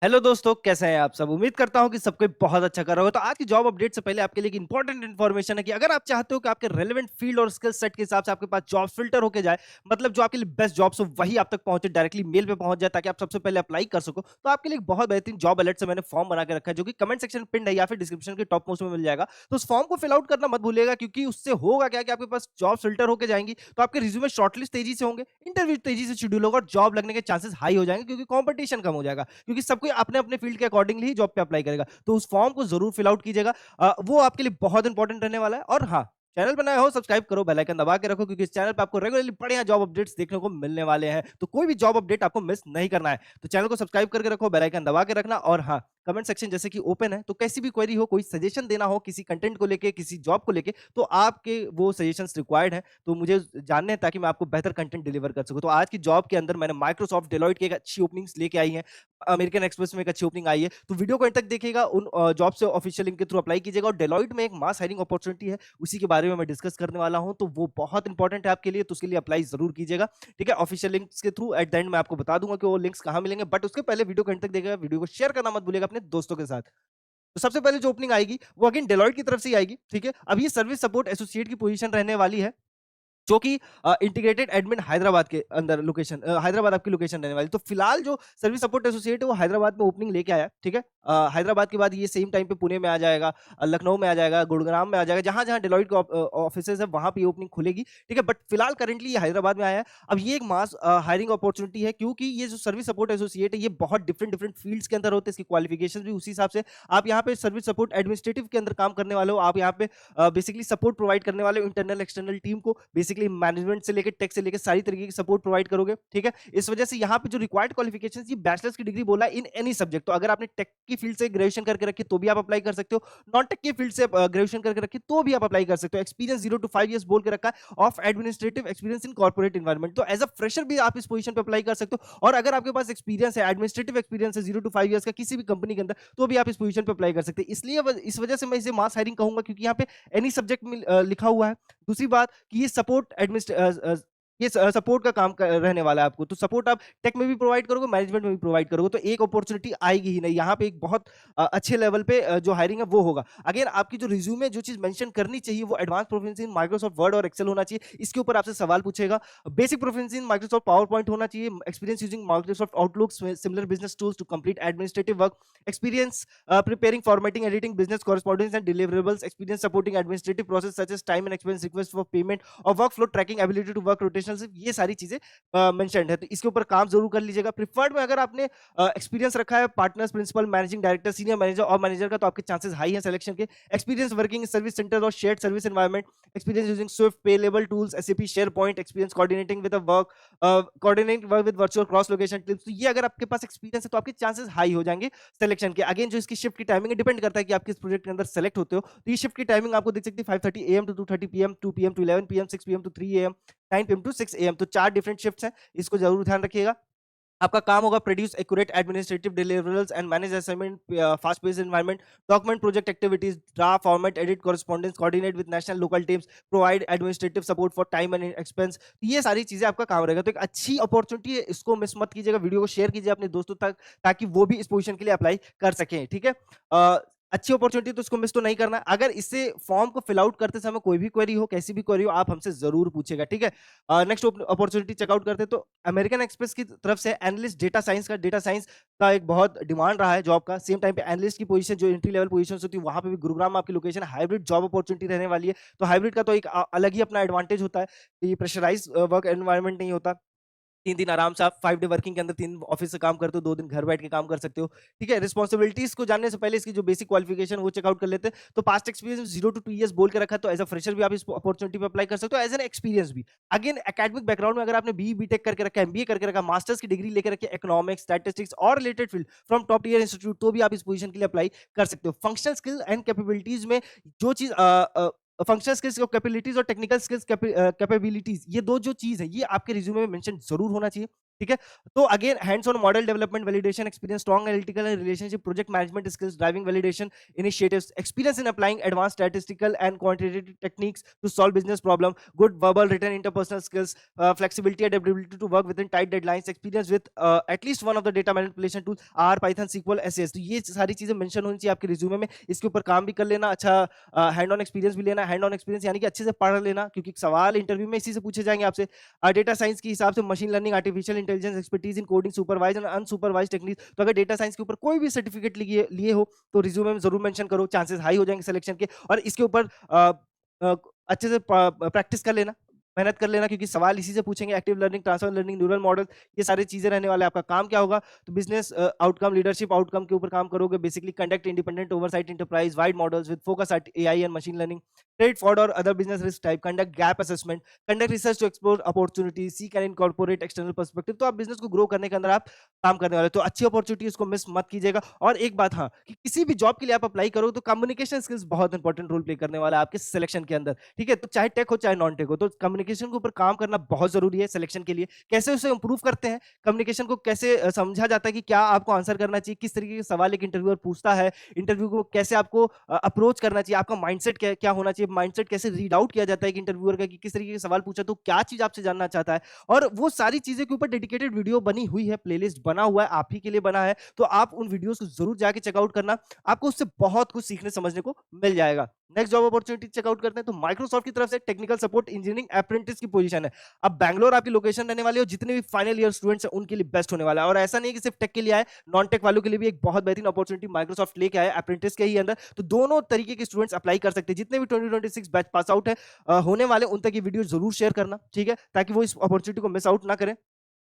Hello दोस्तों, कैसे हैं आप सब? उम्मीद करता हूं कि सब कोई बहुत अच्छा कर रहा होगा। तो आज की जॉब अपडेट से पहले आपके लिए एक इंपॉर्टेंट इन्फॉर्मेशन है कि अगर आप चाहते हो कि आपके रेलेवेंट फील्ड और स्किल सेट के हिसाब से आपके पास जॉब फिल्टर होके जाए, मतलब जो आपके लिए बेस्ट जॉब्स हो वही आप तक पहुंचे, डायरेक्टली मेल पे पहुंच जाए ताकि आप सबसे पहले अप्लाई कर सको। तो आपके लिए एक बहुत बेहतरीन जॉब अलर्ट से मैंने फॉर्म बना के रखा है जो कि कमेंट सेक्शन में पिन है या फिर डिस्क्रिप्शन के टॉप मोस्ट में मिल जाएगा। तो उस फॉर्म को फिल आउट करना मत भूलिएगा, क्योंकि उससे होगा क्या कि आपके पास जॉब फिल्टर होके जाएंगी, तो आपके रिज्यूमे शॉर्टलिस्ट तेजी से होंगे, इंटरव्यू तेजी से शेड्यूल होगा और जॉब लगने के चांसेस हाई हो जाएंगे, क्योंकि कंपटीशन कम हो जाएगा, क्योंकि सब कोई अपने अपने फील्ड के अकॉर्डिंगली ही जॉब पे अप्लाई करेगा। तो उस फॉर्म को जरूर फिल आउट कीजिएगा। वो आपके लिए बहुत इंपॉर्टेंट रहने वाला है। और हाँ, चैनल बनाए हो सब्सक्राइब करो, बेल आइकन दबा के रखो, क्योंकि इस चैनल पे आपको रेगुलरली बढ़िया जॉब अपडेट्स देखने को मिलने वाले हैं। तो कोई भी जॉब अपडेट आपको मिस नहीं करना है। तो चैनल को सब्सक्राइब करके रखो, बेल आइकन दबा के रखना। और हाँ, कमेंट सेक्शन जैसे कि ओपन है, तो कैसी भी क्वेरी हो, कोई सजेशन देना हो किसी कंटेंट को लेके, किसी जॉब को लेके, तो आपके वो सजेशंस रिक्वायर्ड हैं, तो मुझे जानने हैं ताकि मैं आपको बेहतर कंटेंट डिलीवर कर सकूं। तो आज की जॉब के अंदर मैंने माइक्रोसॉफ्ट डेलॉइट की एक अच्छी ओपनिंग्स लेके आई है, अमेरिकन एक्सप्रेस में एक अच्छी ओपनिंग आई है। तो वीडियो को अंत तक देखिएगा, उन जॉब से ऑफिशियल लिंक के थ्रू अप्लाई कीजिएगा। और डेलॉइट में एक मास हायरिंग अपॉर्चुनिटी है, उसी के बारे में मैं डिस्कस करने वाला हूं, तो वो बहुत इंपॉर्टेंट है आपके लिए, तो उसके लिए अप्लाई जरूर कीजिएगा। ठीक है, ऑफिशियल लिंक्स के थ्रू एट द एंड मैं आपको बता दूंगा कि वो लिंक्स कहां मिलेंगे, बट उसके पहले वीडियो को अंत तक देखिएगा, वीडियो को शेयर करना मत भूलिएगा अपने दोस्तों के साथ। तो सबसे पहले जो ओपनिंग आएगी वो अगेन डेलॉइट की तरफ से ही आएगी। ठीक है, अब ये सर्विस सपोर्ट एसोसिएट की पोजीशन रहने वाली है, जो कि इंटीग्रेटेड एडमिन हैदराबाद के अंदर लोकेशन, हैदराबाद आपकी लोकेशन रहने वाली। तो फिलहाल जो सर्विस सपोर्ट एसोसिएट है वो हैदराबाद में ओपनिंग लेके आया। ठीक है, हैदराबाद के बाद ये सेम टाइम पे पुणे में आ जाएगा, लखनऊ में आ जाएगा, गुड़गांव में आ जाएगा, जहां जहां डेलॉइट के ऑफिस है वहां पे ओपनिंग खुलेगी। ठीक है, बट फिलहाल करंटली ये हैदराबाद में आया है। अब ये एक मास हायरिंग अपॉर्चुनिटी है, क्योंकि ये जो सर्विस सपोर्ट एसोसिएट है ये बहुत डिफरेंट डिफरेंट फील्ड्स के अंदर होते हैं, इसकी क्वालिफिकेशन भी उसी हिसाब से। आप यहाँ पे सर्विस सपोर्ट एडमिनिस्ट्रेटिव के अंदर काम करने वाले हो, आप यहाँ पे बेसिकली सपोर्ट प्रोवाइड करने वाले हो इंटरनल एक्सटर्नल टीम को, बेसिकली मैनेजमेंट से लेकर टेक से लेकर सारी तरीके की सपोर्ट प्रोवाइड करोगे। ठीक है, इस वजह से यहाँ पे जो रिक्वायर्ड क्वालिफिकेशन ये बैचलर्स की डिग्री बोला इन एनी सब्जेक्ट। तो अगर आपने टेक की फील्ड से ग्रेजुएशन करके रखी तो भी आप अप्लाई कर सकते हो, नॉन टेक की फील्ड से ग्रेजुएशन करके रखी तो भी आप अप्लाई कर सकते हो। एक्सपीरियंस 0 to 5 years बोल के रखा है, of administrative experience in corporate environment. तो एज अ फ्रेशर भी आप इस पोजीशन पे अप्लाई कर सकते हो, और अगर आपके पास एक्सपीरियंस है, एडमिनिस्ट्रेटिव एक्सपीरियंस है 0 to 5 years का किसी भी कंपनी के अंदर, तो भी आप इस पोजीशन पे अप्लाई कर सकते हैं। इसलिए इस वजह से मैं इसे मास हायरिंग कहूंगा, क्योंकि यहाँ पे एनी सब्जेक्ट में लिखा हुआ है। दूसरी बात कि ये सपोर्ट ये सपोर्ट का काम रहने वाला है आपको, तो सपोर्ट आप टेक में भी प्रोवाइड करोगे, मैनेजमेंट में भी प्रोवाइड करोगे, तो एक अपॉर्चुनिटी आएगी ही नहीं। यहाँ पे एक बहुत अच्छे लेवल पे जो हायरिंग है वो होगा। अगेन आपकी जो रिज्यूमे जो चीज मेंशन करनी चाहिए वो advance proficiency in Microsoft Word और एक्सेल होना चाहिए। इसके ऊपर आपसे सवाल पूछेगा। Basic proficiency in Microsoft PowerPoint होना चाहिए, experience using Microsoft Outlook similar business tools to complete administrative work, experience preparing, formatting, editing business correspondence and deliverables, experience supporting administrative process such as time and expense request for payment और workflow tracking, ability to work rotational shift, ये सारी चीजें mentioned है। तो इसके ऊपर काम जरूर कर लीजिएगा। प्रिफर्ड में अगर आपने एक्सपीरियंस रखा है partners, principal, managing director, senior manager और मैनेजर का, तो आपके चांसेस हाई हैं सिलेक्शन के। एक्सपीरियंस वर्किंग सर्विस सेंटर और shared service environment, experience using swift, pay label tools, SAP, share point, experience coordinating with work, coordinate work with virtual cross location teams, तो ये अगर आपके पास एक्सपीरियंस है तो आपके चांसेस हाई हो जाएंगे सिलेक्शन के। अगेन जो इसकी शिफ्ट की टाइमिंग है डिपेंड करता है कि आप किस प्रोजेक्ट के अंदर सेलेक्ट होते हो। तो ये शिफ्ट की टाइमिंग आपको देख सकती है 5:30 AM to 2:30 PM, 2 PM to 11 PM, 6 PM to 3 AM, 9 PM to 6 AM। तो चार डिफरेंट शिफ्ट्स हैं, इसको जरूर ध्यान रखिएगा। आपका काम होगा produce accurate administrative deliverables and manage assignment, fast paced environment, document project activities, draft format, edit correspondence, coordinate with national local teams, provide administrative support for time and expense. ये सारी चीजें आपका काम रहेगा। तो एक अच्छी अपॉर्चुनिटी है, इसको मिस मत कीजिएगा। वीडियो को शेयर कीजिए अपने दोस्तों तक, ताकि वो भी इस पोजीशन के लिए अप्लाई कर सकें। ठीक है, अच्छी अपॉर्चुनिटी, तो इसको मिस तो नहीं करना। अगर इससे फॉर्म को फिल आउट करते समय कोई भी क्वेरी हो, कैसी भी क्वेरी हो, आप हमसे जरूर पूछेगा। ठीक है, नेक्स्ट अपॉर्चुनिटी चेकआउट करते हैं। तो अमेरिकन एक्सप्रेस की तरफ से एनालिस्ट डेटा साइंस का एक बहुत डिमांड रहा है जॉब का। सेम टाइम पे एनालिस्ट की पोजीशन जो एंट्री लेवल पोजीशन होती है वहां पे भी गुरुग्राम आपकी लोकेशन, हाइब्रिड जॉब अपॉर्चुनिटी रहने वाली है। तो हाइब्रिड का तो एक अलग ही अपना एडवांटेज होता है कि प्रेशराइज वर्क एनवायरनमेंट नहीं होता। 3 दिन आराम से आप 5 डे वर्किंग के अंदर 3 ऑफिस से काम करते हो, 2 दिन घर बैठ के काम कर सकते हो। ठीक है, रिस्पॉन्सिबिलिटीज को जानने से पहले इसकी जो बेसिक क्वालिफिकेशन वो चेकआउट कर लेते हैं। तो पास्ट एक्सपीरियंस 0 to 2 years बोल के रखा है, तो एज अ फ्रेशर भी आप इस अपॉर्चुनिटी पे अप्लाई कर सकते हो, एज एन एक्सपीरियंस भी। अगेन एकेडमिक बैकग्राउंड में अगर आपने बी बीटेक करके रखा है, एमबीए करके रखा, मास्टर्स की डिग्री लेकर रखी है इकोनॉमिक्स, स्टैटिस्टिक्स और related field from top tier institute, तो भी आप इस पोजीशन के लिए अप्लाई कर सकते हो। फंक्शनल स्किल एंड कैपेबिलिटीज में जो चीज फंक्शनल स्किल्स कैपेबिलिटीज और टेक्निकल स्किल्स कैपेबिलिटीज, ये दो जो चीज है ये आपके रिज्यूमे में मेंशन जरूर होना चाहिए। ठीक है? तो again hands on model development, validation experience, strong analytical and relationship, project management skills, driving validation initiatives, experience in applying advance statistical and quantitative techniques to solve business problem, good verbal written interpersonal skills, flexibility adaptability to work within tight deadlines, experience with at least one of the data manipulation tool, R, Python, SQL, SAS. तो ये सारी चीजें mention होनी चाहिए आपके resume में। इसके ऊपर काम भी कर लेना, अच्छा हैंड ऑन एक्सपीरियंस भी लेना। हैंड ऑन एक्सपीरियंस यानी कि अच्छे से पढ़ लेना, क्योंकि सवाल इंटरव्यू में इसी से पूछे जाएंगे आपसे। डेटा साइंस के हिसाब से machine learning, artificial intelligence, expertise in coding, supervise and unsupervise technique. तो अगर डेटा साइंस के ऊपर कोई भी सर्टिफिकेट लिए लिए हो तो रिज्यूमे में जरूर मेंशन करो, चांसेस हाई हो जाएंगे सिलेक्शन के। और इसके ऊपर अ, अच्छे से प्रैक्टिस कर लेना, मेहनत कर लेना, क्योंकि सवाल इसी से पूछेंगे। Active learning, transfer learning, neural model, ये सारी चीजें रहने वाले। आपका काम क्या होगा? तो बिजनेस आउटकम, लीडरशिप आउटकम के ऊपर काम करोगे। Basically conduct independent oversight enterprise wide models with focus at AI and machine learning, trade fraud और other business risk type, conduct gap assessment, conduct research to explore opportunity, seek and incorporate external perspective. तो आप business को grow करने के अंदर आप काम करने वाले, तो अच्छी अपॉर्चुनिटी उसको मिस मत कीजिएगा। और एक बात, हाँ, कि किसी भी जॉब के लिए आप अप्लाई करो तो कम्युनिकेशन स्किल्स बहुत इंपॉर्टेंट रोल प्ले करने वाला है आपके सिलेक्शन के अंदर। ठीक है? तो चाहे टेक हो चाहे नॉन टेक हो, तो कम्युनिकेशन के ऊपर काम करना बहुत जरूरी है सिलेक्शन के लिए। कैसे उसे इंप्रूव करते हैं, कम्युनिकेशन को कैसे समझा जाता है कि क्या आपको आंसर करना चाहिए, किस तरीके के सवाल एक इंटरव्यूअर पूछता है, इंटरव्यू को कैसे आपको अप्रोच करना चाहिए, आपका माइंडसेट क्या होना चाहिए, माइंडसेट कैसे रीड आउट किया जाता है एक इंटरव्यूअर का, कि किस तरीके के सवाल पूछा तो क्या चीज आपसे जानना चाहता है। और वो सारी चीजें के ऊपर डेडिकेटेड वीडियो बनी हुई है, प्लेलिस्ट बना हुआ है, आप ही के लिए बना है। तो आप उन वीडियोस को जरूर जाके चेकआउट करना, आपको उससे बहुत कुछ सीखने समझने को मिल जाएगा। नेक्स्ट जॉब अपॉर्चुनिटी चेकआउट करते हैं, तो माइक्रोसॉफ्ट की तरफ से टेक्निकल सपोर्ट इंजीनियरिंग अप्रेंटिस की पोजीशन है। अब बैंगलोर आपकी लोकेशन रहने वाली है, और जितने भी फाइनल ईयर स्टूडेंट्स हैं उनके लिए बेस्ट होने वाला है। और ऐसा नहीं है कि सिर्फ टेक के लिए आए, नॉन टेक वालों के लिए भी एक बहुत बेहतरीन अपॉर्चुनिटी माइक्रोसॉफ्ट लेके आया अप्रेंटिस के ही अंदर। तो दोनों तरीके के स्टूडेंट्स अप्लाई कर सकते हैं। जितने भी 2026 बैच पास आउट है होने वाले, उन तक ये वीडियो जरूर शेयर करना, ठीक है, ताकि वो इस अपॉर्चुनिटी को मिस आउट ना करें।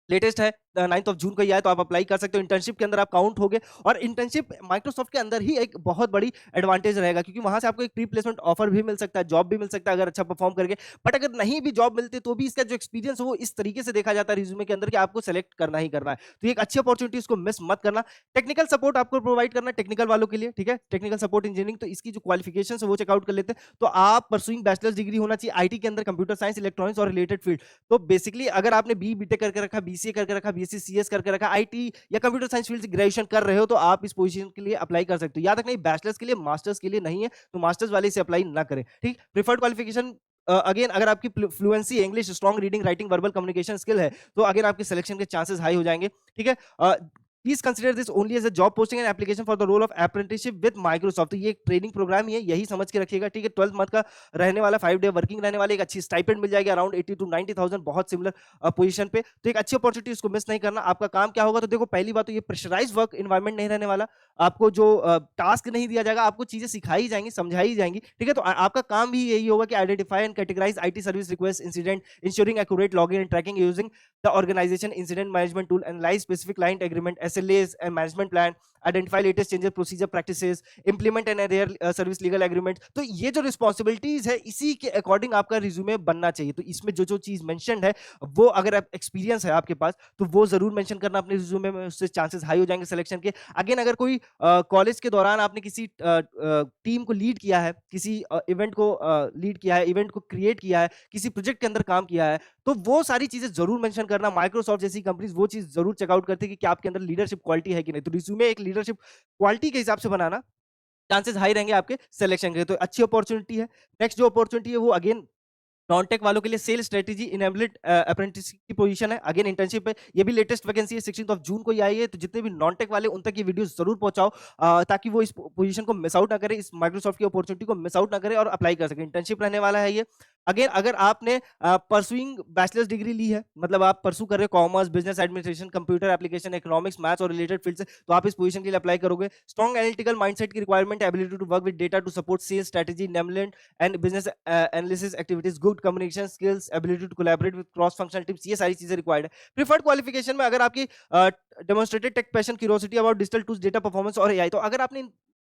लेटेस्ट है, 9th ऑफ जून को ही आया, तो आप अप्लाई कर सकते हो। इंटर्नशिप के अंदर आप काउंट होगे, और इंटर्नशिप माइक्रोसॉफ्ट के अंदर ही एक बहुत बड़ी एडवांटेज रहेगा, क्योंकि वहां से आपको एक प्री प्लेसमेंट ऑफर भी मिल सकता है, जॉब भी मिल सकता है अगर अच्छा परफॉर्म करके। बट अगर नहीं भी जॉब मिलती तो भी इसका जो एक्सपीरियंस है वो इस तरीके से देखा जाता है रिज्यूमे के अंदर कि आपको सेलेक्ट करना ही करना है। तो ये एक अच्छी अपॉर्चुनिटी, इसको मिस मत करना। टेक्निकल सपोर्ट आपको प्रोवाइड करना टेक्निकल वालों के लिए, ठीक है, टेक्निकल सपोर्ट इंजीनियरिंग। तो इसकी जो क्वालिफिकेशन है वो चेकआउट कर लेते हैं। तो आप परसुइंग बैचलर्स डिग्री होना चाहिए आईटी के अंदर, कंप्यूटर साइंस, इलेक्ट्रॉनिक्स और रिलेटेड फील्ड। तो बेसिकली अगर आपने बी बीटेक करके रखा, बीसीए करके रखा, बीएससी सीएस करके रखा, आईटी या कंप्यूटर साइंस फील्ड से ग्रेजुएशन कर रहे हो, तो आप इस पोजीशन के लिए अप्लाई कर सकते हो। याद रखना, बैचलर्स के लिए, मास्टर्स के लिए नहीं है, तो मास्टर्स वाले से अप्लाई ना करें। ठीक, प्रिफर्ड क्वालिफिकेशन अगेन, अगर आपकी fluency English, strong reading writing verbal communication skill है, तो अगेन आपके सिलेक्शन के चांसेस हाई हो जाएंगे। ठीक है, please consider this only as a job posting and application for the role of apprenticeship with Microsoft. तो ये एक ट्रेनिंग प्रोग्राम ही है, यही समझ के रखिएगा। ठीक है, 12 मंथ का रहने वाला, 5 डे वर्किंग रहने वाले, एक अच्छी स्टाइपेंड मिल जाएगी अराउंड 80 to 90,000, बहुत सिमिलर पोजीशन पे। तो एक अच्छी अपॉर्चुनिटी, इसको मिस नहीं करना। आपका काम क्या होगा? तो देखो, पहली बात तो ये प्रेशराइज वर्क एनवायरनमेंट नहीं रहने वाला, आपको जो टास्क नहीं दिया जाएगा, आपको चीजें सिखाई जाएंगी, समझाई जाएंगी। ठीक है, तो आपका काम भी यही होगा कि identify and categorise IT service request incident, ensuring accurate login and tracking using the organization incident management tool, analyze specific client agreement, SLAs and management plan, identify latest changes, procedure practices, implement and adhere service legal agreement। तो ये जो responsibilities है, इसी के according आपका resume बनना चाहिए। तो इसमें जो जो चीज मेंशन्ड है, वो अगर आप एक्सपीरियंस है आपके पास, तो वो जरूर मेंशन करना अपने रिज्यूमे में, उससे चांसेस हाई हो जाएंगे सिलेक्शन के। अगेन, अगर कोई कॉलेज के दौरान आपने किसी टीम को लीड किया है, किसी इवेंट को लीड किया है, इवेंट को क्रिएट किया है, किसी प्रोजेक्ट के अंदर काम किया है, तो वो सारी चीजें जरूर मेंशन करना। माइक्रोसॉफ्ट जैसी कंपनीज वो चीज जरूर चेकआउट करती है कि क्या आपके अंदर लीडरशिप क्वालिटी है कि नहीं। तो रिज्यूमे एक लीडरशिप क्वालिटी के हिसाब से बनाना, चांसेस हाई रहेंगे आपके सिलेक्शन के। तो अच्छी अपॉर्चुनिटी है। नेक्स्ट जो अपॉर्चुनिटी है वो अगेन नॉन टेक वालों के लिए सेल स्ट्रेटेजी इनेबल्ड अप्रेंटिस की पोजीशन है। अगेन इंटर्नशिप है, ये भी लेटेस्ट वैकेंसी है, 16th ऑफ जून को ही आई है। तो जितने भी नॉन टेक वाले, उन तक ये वीडियो जरूर पहुंचाओ, ताकि वो इस पोजीशन को मिस आउट ना करें, इस माइक्रोसॉफ्ट की अपॉर्चुनिटी को मिस आउट ना करें और अप्लाई कर सके। इंटर्नशिप रहने वाला है ये। अगेन, अगर आपने परसुइंग बैचलर्स डिग्री ली है, मतलब आप परसू कर रहे हो commerce, business administration, computer application, economics, maths और रिलेटेड फील्ड से, तो आप इस पोजीशन के लिए अप्लाई करोगे। स्ट्रॉन्ग एनालिटिकल माइंडसेट की रिक्वायरमेंट है, ability to work with data to support sales strategy, and business analysis activities, good communication skills, ability to collaborate with cross functional teams, ये सारी चीजें रिक्वायर्ड है। प्रिफर्ड क्वालिफिकेशन में अगर आपकी demonstrated tech passion, curiosity about digital tools, data performance और AI, तो अगर आपने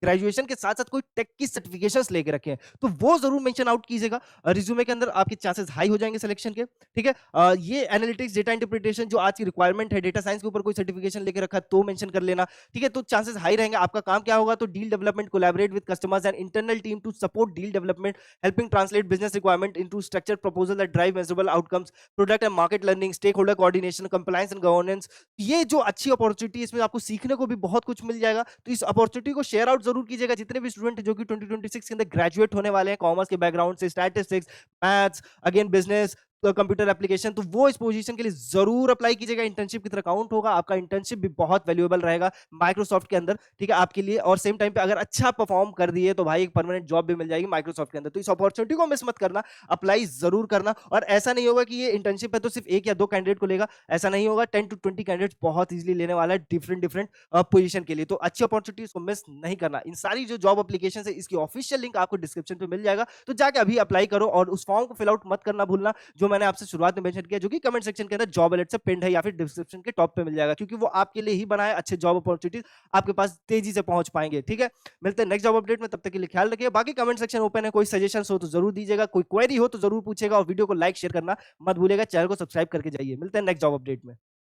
ग्रेजुएशन के साथ-साथ कोई टेक की सर्टिफिकेशंस लेके रखे हैं, तो वो ज़रूर मेंशन आउट कीजिएगा रिज्यूमे के अंदर, आपके चांसेस हाई हो जाएँगे सिलेक्शन के, ठीक है? ये एनालिटिक्स, डेटा इंटरप्रिटेशन जो आज की रिक्वायरमेंट है, डेटा साइंस के ऊपर कोई सर्टिफिकेशन लेके रखा है, तो मेंशन कर लेना, ठीक है? तो चांसेस हाई रहेंगे। आपका काम क्या होगा, तो deal development, collaborate with customers and internal team to support deal development, helping translate business requirement into structured proposal that drive measurable outcomes, product and market learning, stakeholder coordination, compliance and governance. ये जो अच्छी opportunity है, इसमें आपको सीखने को भी बहुत कुछ मिल जाएगा। तो इस अपॉर्चुनिटी को शेयर आउट ज़रूर कीजिएगा। जितने भी स्टूडेंट हैं जो कि 2026 के अंदर ग्रेजुएट होने वाले हैं, कॉमर्स के बैकग्राउंड से, statistics, maths, again business, computer application, तो वो इस पोजीशन के लिए ज़रूर अप्लाई कीजिएगा। इंटर्नशिप की तरह काउंट होगा। आपका इंटर्नशिप भी बहुत वैल्यूएबल रहेगा माइक्रोसॉफ्ट के अंदर, ठीक है, आपके लिए। और सेम टाइम पे अगर अच्छा परफॉर्म कर दिए तो भाई एक परमानेंट जॉब भी मिल जाएगी माइक्रोसॉफ्ट के अंदर। तो इस अपॉर्चुनिटी को मिस मत करना, अप्लाई ज़रूर करना। और ऐसा नहीं होगा कि ये इंटर्नशिप है तो सिर्फ 1 या 2 कैंडिडेट को लेगा, ऐसा नहीं होगा। 10 टू 20 कैंडिडेट्स बहुत ईज़िली लेने वाला है डिफरेंट पोजीशन के लिए। तो अच्छी अपॉर्चुनिटीज़ को मिस नहीं करना। इन सारी जो जॉब एप्लीकेशंस है, इसकी ऑफिशियल लिंक आपको डिस्क्रिप्शन पे मिल जाएगा। तो जाके अभी अप्लाई करो और उस फॉर्म को फिल आउट मत करना भूलना, जो मैंने आपसे शुरुआत में मेंशन किया, जो कि कमेंट सेक्शन के अंदर जॉब अलर्ट से पिन्ड है या फिर डिस्क्रिप्शन के टॉप पे मिल जाएगा, क्योंकि वो आपके लिए ही बना है। अच्छे जॉब अपॉर्चुनिटीज आपके पास तेजी से पहुंच पाएंगे, ठीक है? मिलते हैं नेक्स्ट जॉब अपडेट में, तब तक के लिए ख्याल रखिए। बाकी कमेंट सेक्शन ओपन है, कोई सजेशन हो तो जरूर दीजिएगा, कोई क्वेरी हो तो जरूर पूछेगा, और वीडियो को लाइक शेयर करना मत भूलिएगा। चैनल को सब्सक्राइब करके जाइए। मिलते हैं नेक्स्ट जॉब अपडेट में।